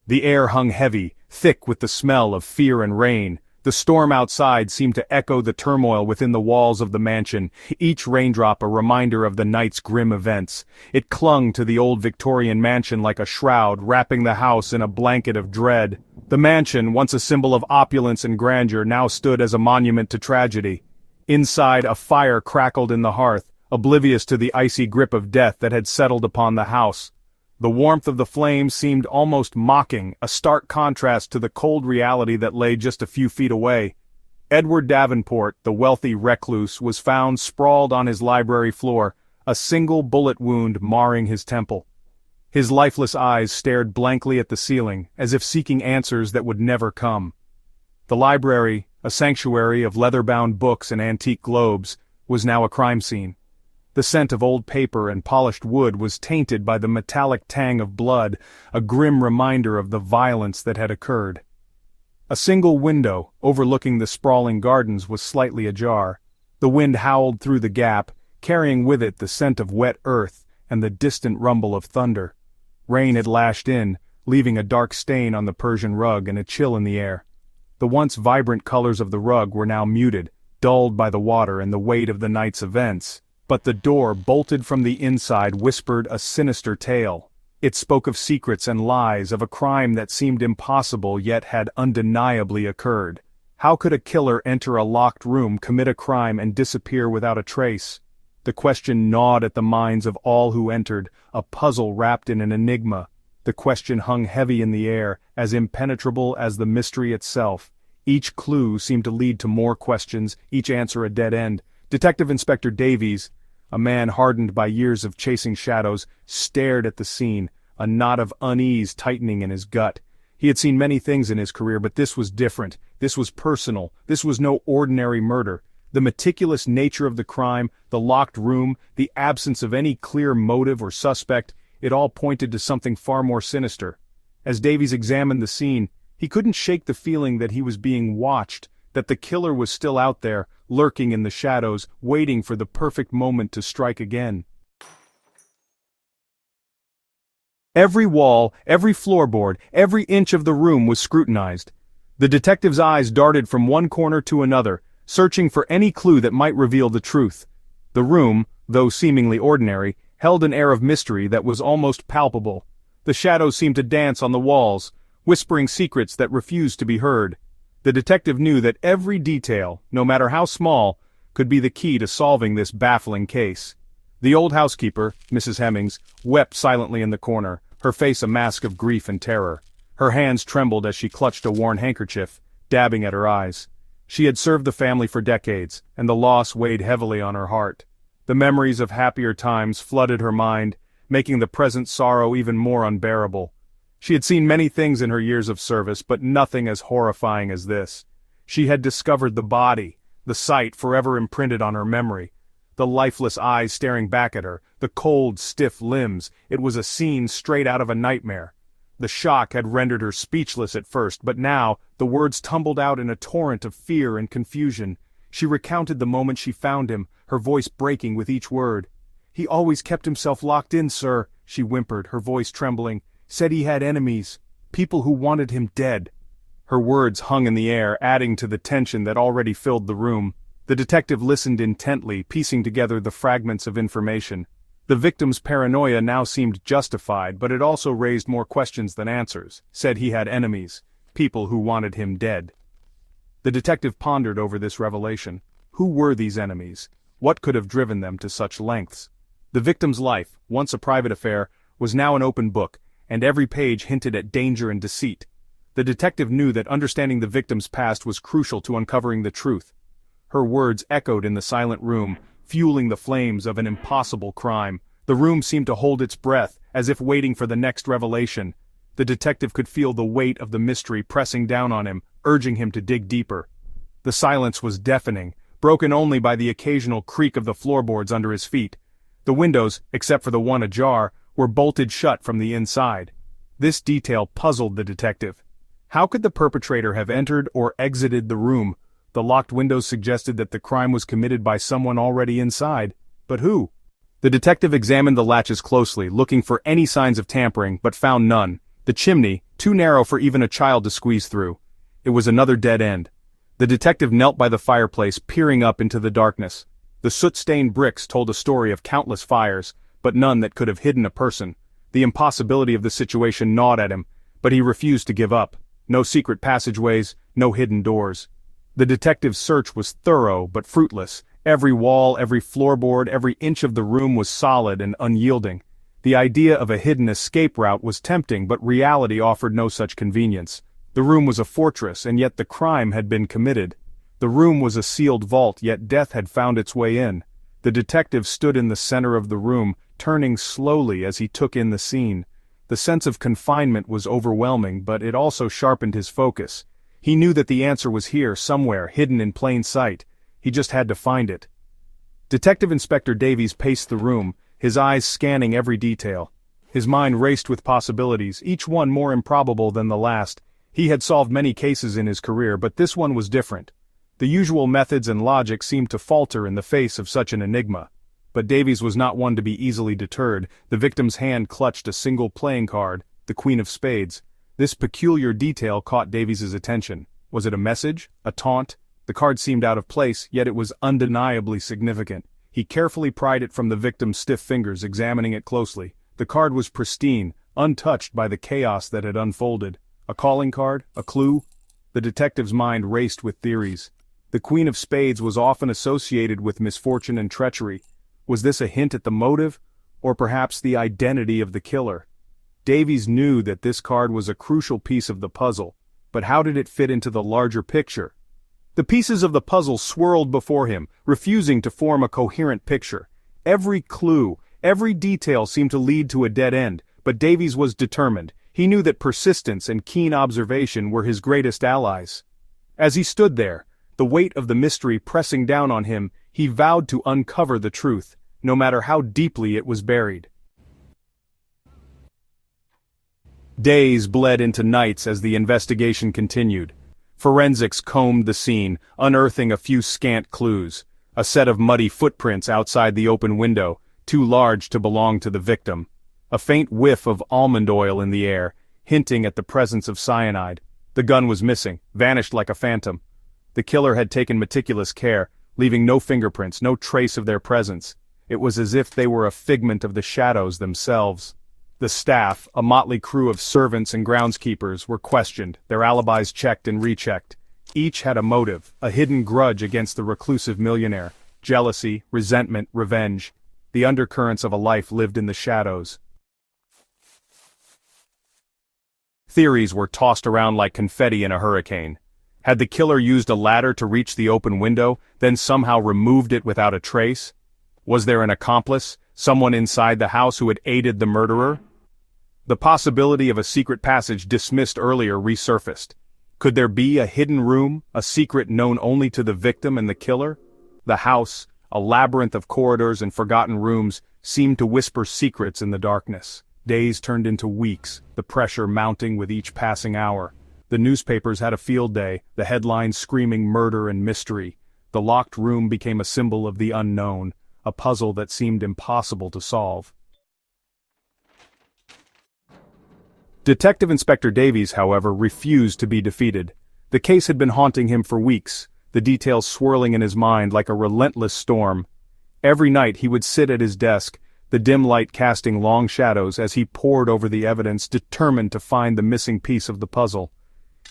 The air hung heavy, thick with the smell of fear and rain. The storm outside seemed to echo the turmoil within the walls of the mansion, each raindrop a reminder of the night's grim events. It clung to the old Victorian mansion like a shroud, wrapping the house in a blanket of dread. The mansion, once a symbol of opulence and grandeur, now stood as a monument to tragedy. Inside, a fire crackled in the hearth, oblivious to the icy grip of death that had settled upon the house. The warmth of the flames seemed almost mocking, a stark contrast to the cold reality that lay just a few feet away. Edward Davenport, the wealthy recluse, was found sprawled on his library floor, a single bullet wound marring his temple. His lifeless eyes stared blankly at the ceiling, as if seeking answers that would never come. The library, a sanctuary of leather-bound books and antique globes, was now a crime scene. The scent of old paper and polished wood was tainted by the metallic tang of blood, a grim reminder of the violence that had occurred. A single window, overlooking the sprawling gardens, was slightly ajar. The wind howled through the gap, carrying with it the scent of wet earth and the distant rumble of thunder. Rain had lashed in, leaving a dark stain on the Persian rug and a chill in the air. The once vibrant colors of the rug were now muted, dulled by the water and the weight of the night's events. But the door, bolted from the inside, whispered a sinister tale. It spoke of secrets and lies, of a crime that seemed impossible yet had undeniably occurred. How could a killer enter a locked room, commit a crime, and disappear without a trace? The question gnawed at the minds of all who entered, a puzzle wrapped in an enigma. The question hung heavy in the air, as impenetrable as the mystery itself. Each clue seemed to lead to more questions, each answer a dead end. Detective Inspector Davies, a man hardened by years of chasing shadows, stared at the scene, a knot of unease tightening in his gut. He had seen many things in his career, but this was different. This was personal. This was no ordinary murder. The meticulous nature of the crime, the locked room, the absence of any clear motive or suspect, it all pointed to something far more sinister. As Davies examined the scene, he couldn't shake the feeling that he was being watched, that the killer was still out there, lurking in the shadows, waiting for the perfect moment to strike again. Every wall, every floorboard, every inch of the room was scrutinized. The detective's eyes darted from one corner to another, searching for any clue that might reveal the truth. The room, though seemingly ordinary, held an air of mystery that was almost palpable. The shadows seemed to dance on the walls, whispering secrets that refused to be heard. The detective knew that every detail, no matter how small, could be the key to solving this baffling case. The old housekeeper, Mrs. Hemmings, wept silently in the corner, her face a mask of grief and terror. Her hands trembled as she clutched a worn handkerchief, dabbing at her eyes. She had served the family for decades, and the loss weighed heavily on her heart. The memories of happier times flooded her mind, making the present sorrow even more unbearable. She had seen many things in her years of service, but nothing as horrifying as this. She had discovered the body, the sight forever imprinted on her memory. The lifeless eyes staring back at her, the cold, stiff limbs, it was a scene straight out of a nightmare. The shock had rendered her speechless at first, but now, the words tumbled out in a torrent of fear and confusion. She recounted the moment she found him, her voice breaking with each word. "He always kept himself locked in, sir," she whimpered, her voice trembling. "Said he had enemies, people who wanted him dead." Her words hung in the air, adding to the tension that already filled the room. The detective listened intently, piecing together the fragments of information. The victim's paranoia now seemed justified, but it also raised more questions than answers. Said he had enemies, people who wanted him dead. The detective pondered over this revelation. Who were these enemies? What could have driven them to such lengths? The victim's life, once a private affair, was now an open book, and every page hinted at danger and deceit. The detective knew that understanding the victim's past was crucial to uncovering the truth. Her words echoed in the silent room, fueling the flames of an impossible crime. The room seemed to hold its breath, as if waiting for the next revelation. The detective could feel the weight of the mystery pressing down on him, urging him to dig deeper. The silence was deafening, broken only by the occasional creak of the floorboards under his feet. The windows, except for the one ajar, were bolted shut from the inside. This detail puzzled the detective. How could the perpetrator have entered or exited the room? The locked windows suggested that the crime was committed by someone already inside. But who? The detective examined the latches closely, looking for any signs of tampering, but found none. The chimney, too narrow for even a child to squeeze through. It was another dead end. The detective knelt by the fireplace, peering up into the darkness. The soot-stained bricks told a story of countless fires, but none that could have hidden a person. The impossibility of the situation gnawed at him, but he refused to give up. No secret passageways, no hidden doors. The detective's search was thorough but fruitless. Every wall, every floorboard, every inch of the room was solid and unyielding. The idea of a hidden escape route was tempting, but reality offered no such convenience. The room was a fortress, and yet the crime had been committed. The room was a sealed vault, yet death had found its way in. The detective stood in the center of the room, turning slowly as he took in the scene. The sense of confinement was overwhelming, but it also sharpened his focus. He knew that the answer was here, somewhere, hidden in plain sight. He just had to find it. Detective Inspector Davies paced the room, his eyes scanning every detail. His mind raced with possibilities, each one more improbable than the last. He had solved many cases in his career, but this one was different. The usual methods and logic seemed to falter in the face of such an enigma. But Davies was not one to be easily deterred. The victim's hand clutched a single playing card, the Queen of Spades. This peculiar detail caught Davies's attention. Was it a message? A taunt? The card seemed out of place, yet it was undeniably significant. He carefully pried it from the victim's stiff fingers, examining it closely. The card was pristine, untouched by the chaos that had unfolded. A calling card? A clue? The detective's mind raced with theories. The Queen of Spades was often associated with misfortune and treachery. Was this a hint at the motive, or perhaps the identity of the killer? Davies knew that this card was a crucial piece of the puzzle, but how did it fit into the larger picture? The pieces of the puzzle swirled before him, refusing to form a coherent picture. Every clue, every detail seemed to lead to a dead end, but Davies was determined. He knew that persistence and keen observation were his greatest allies. As he stood there, the weight of the mystery pressing down on him, he vowed to uncover the truth, no matter how deeply it was buried. Days bled into nights as the investigation continued. Forensics combed the scene, unearthing a few scant clues. A set of muddy footprints outside the open window, too large to belong to the victim. A faint whiff of almond oil in the air, hinting at the presence of cyanide. The gun was missing, vanished like a phantom. The killer had taken meticulous care, leaving no fingerprints, no trace of their presence. It was as if they were a figment of the shadows themselves. The staff, a motley crew of servants and groundskeepers, were questioned, their alibis checked and rechecked. Each had a motive, a hidden grudge against the reclusive millionaire. Jealousy, resentment, revenge. The undercurrents of a life lived in the shadows. Theories were tossed around like confetti in a hurricane. Had the killer used a ladder to reach the open window, then somehow removed it without a trace? Was there an accomplice, someone inside the house who had aided the murderer? The possibility of a secret passage dismissed earlier resurfaced. Could there be a hidden room, a secret known only to the victim and the killer? The house, a labyrinth of corridors and forgotten rooms, seemed to whisper secrets in the darkness. Days turned into weeks, the pressure mounting with each passing hour. The newspapers had a field day, the headlines screaming murder and mystery. The locked room became a symbol of the unknown, a puzzle that seemed impossible to solve. Detective Inspector Davies, however, refused to be defeated. The case had been haunting him for weeks, the details swirling in his mind like a relentless storm. Every night he would sit at his desk, the dim light casting long shadows as he pored over the evidence, determined to find the missing piece of the puzzle.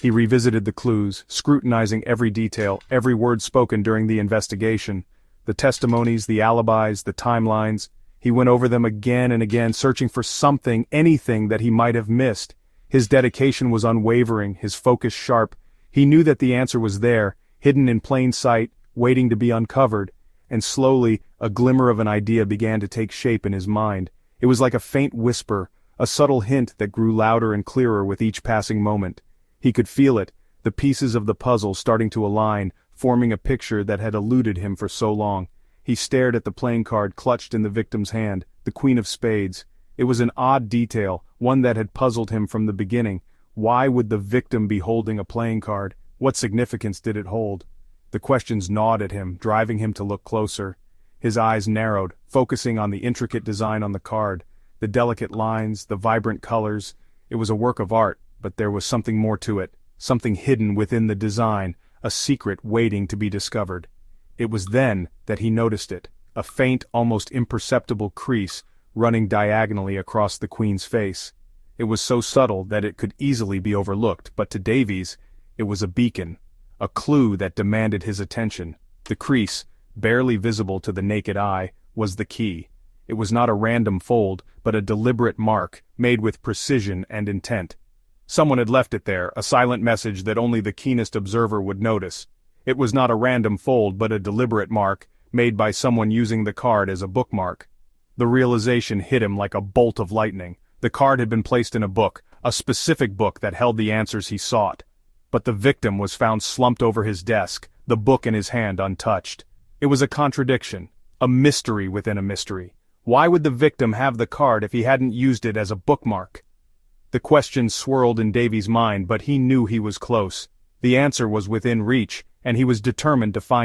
He revisited the clues, scrutinizing every detail, every word spoken during the investigation. The testimonies, the alibis, the timelines. He went over them again and again, searching for something, anything that he might have missed. His dedication was unwavering, his focus sharp. He knew that the answer was there, hidden in plain sight, waiting to be uncovered. And slowly, a glimmer of an idea began to take shape in his mind. It was like a faint whisper, a subtle hint that grew louder and clearer with each passing moment. He could feel it, the pieces of the puzzle starting to align, forming a picture that had eluded him for so long. He stared at the playing card clutched in the victim's hand, the Queen of Spades. It was an odd detail, one that had puzzled him from the beginning. Why would the victim be holding a playing card? What significance did it hold? The questions gnawed at him, driving him to look closer. His eyes narrowed, focusing on the intricate design on the card, the delicate lines, the vibrant colors. It was a work of art, But there was something more to it, something hidden within the design, a secret waiting to be discovered. It was then that he noticed it, a faint, almost imperceptible crease running diagonally across the Queen's face. It was so subtle that it could easily be overlooked, but to Davies, it was a beacon, a clue that demanded his attention. The crease, barely visible to the naked eye, was the key. It was not a random fold, but a deliberate mark, made with precision and intent. Someone had left it there, a silent message that only the keenest observer would notice. It was not a random fold but a deliberate mark, made by someone using the card as a bookmark. The realization hit him like a bolt of lightning. The card had been placed in a book, a specific book that held the answers he sought. But the victim was found slumped over his desk, the book in his hand untouched. It was a contradiction, a mystery within a mystery. Why would the victim have the card if he hadn't used it as a bookmark? The question swirled in Davies' mind, but he knew he was close. The answer was within reach, and he was determined to find it.